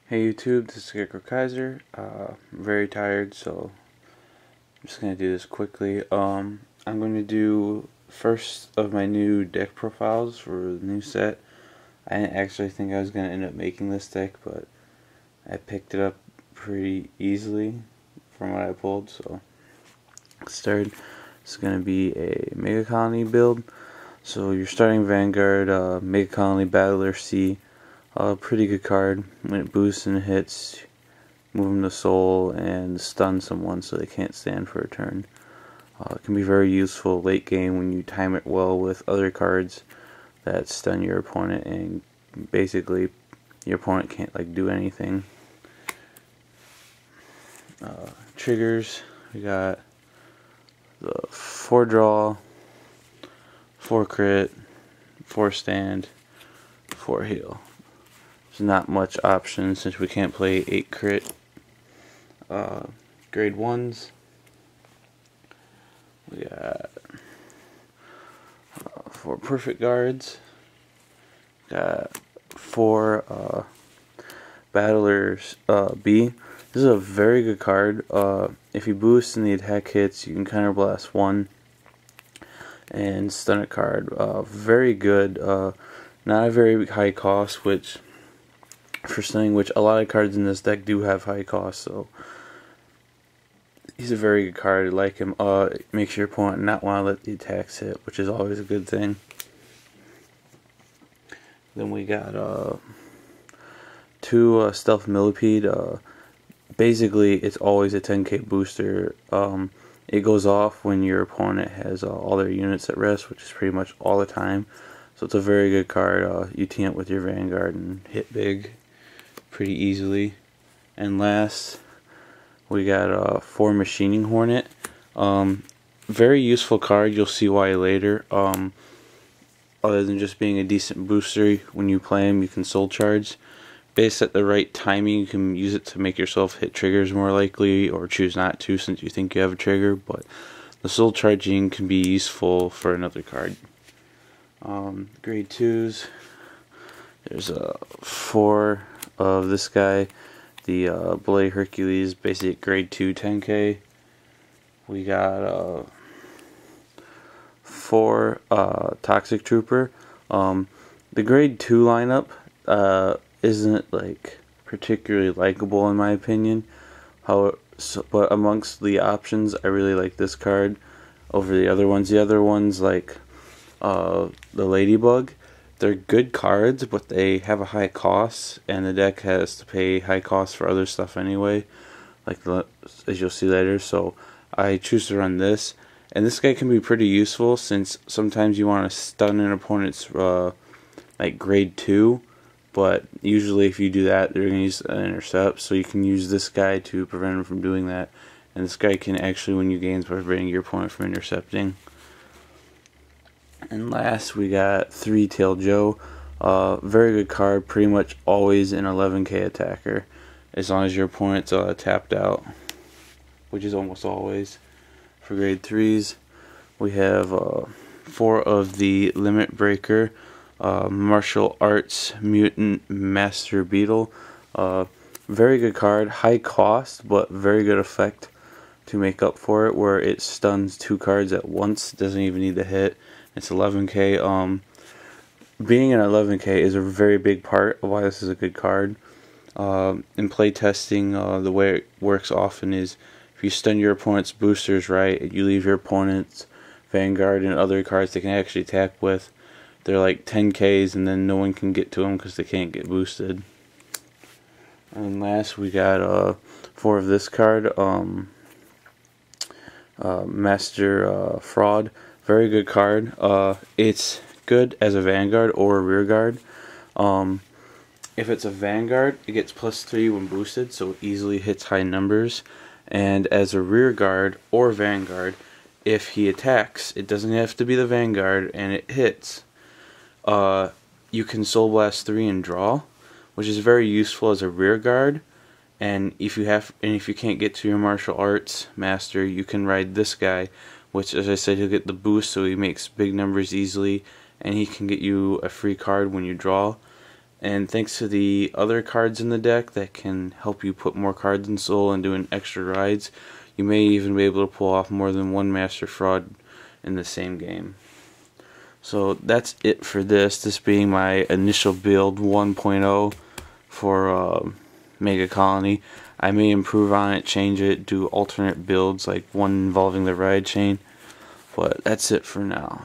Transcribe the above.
Hey YouTube, this is Scarecrow Kaiser. I'm very tired, so I'm just gonna do this quickly. I'm going to do first of my new deck profiles for the new set. I didn't actually think I was gonna end up making this deck, but I picked it up pretty easily from what I pulled. So started. It's gonna be a Megacoloney build. So you're starting Vanguard, Megacoloney Battler C. Pretty good card. When it boosts and hits, move them to soul and stun someone so they can't stand for a turn. It can be very useful late game when you time it well with other cards that stun your opponent, and basically your opponent can't do anything. Triggers, we got the 4 draw, 4 crit, 4 stand, 4 heal. There's not much option since we can't play 8 crit. Grade 1s, we got 4 perfect guards, got 4 battlers B. This is a very good card. If you boost and the attack hits, you can counterblast 1 and stun a card. Very good. Not a very high cost, which for stunning, which a lot of cards in this deck do have high cost, so he's a very good card. I like him. It makes your opponent not want to let the attacks hit, which is always a good thing. Then we got 2 Stealth Millipede. Basically, it's always a 10k booster. It goes off when your opponent has all their units at rest, which is pretty much all the time. So it's a very good card. You team it with your Vanguard and hit big pretty easily. And last, we got 4 Machining Hornet. Very useful card. You'll see why later. Other than just being a decent booster, when you play him, you can soul charge. Based at the right timing, you can use it to make yourself hit triggers more likely, or choose not to since you think you have a trigger. But the soul charging can be useful for another card. Grade 2s. There's 4 of this guy, the Bloody Hercules, basic grade 2 10k. We got 4 Toxic Trooper. The grade 2 lineup isn't particularly likable in my opinion. But amongst the options, I really like this card over the other ones. The other ones, like the Ladybug, they're good cards, but they have a high cost, and the deck has to pay high cost for other stuff anyway, as you'll see later. So I choose to run this, and this guy can be pretty useful since sometimes you want to stun an opponent's grade 2, but usually if you do that, they're going to use an intercept, so you can use this guy to prevent them from doing that. And this guy can actually win you games by preventing your opponent from intercepting. And last, we got 3-Tailed Joe. Very good card, pretty much always an 11k attacker, as long as your opponent's tapped out, which is almost always. For grade 3s, we have 4 of the Limit Breaker, Martial Arts Mutant Master Beetle. Very good card, high cost, but very good effect to make up for it, where it stuns 2 cards at once. Doesn't even need to hit. It's 11k. Being an 11k is a very big part of why this is a good card. In play testing, the way it works often is if you stun your opponent's boosters right, you leave your opponent's Vanguard and other cards they can actually attack with. They're like 10ks, and then no one can get to them because they can't get boosted. And last, we got 4 of this card, Master Fraud. Very good card. It's good as a Vanguard or a rear guard. If it's a Vanguard, it gets +3 when boosted, so it easily hits high numbers. And as a rear guard or Vanguard, if he attacks, it doesn't have to be the Vanguard, and it hits, you can Soul Blast 3 and draw, which is very useful as a rear guard. And if you can't get to your martial arts master, you can ride this guy, which, as I said, he'll get the boost, so he makes big numbers easily, and he can get you a free card when you draw. And thanks to the other cards in the deck that can help you put more cards in Soul and doing extra rides, you may even be able to pull off more than one Master Fraud in the same game. So that's it for this being my initial build 1.0 for Megacoloney. I may improve on it, change it, do alternate builds like one involving the ride chain, but that's it for now.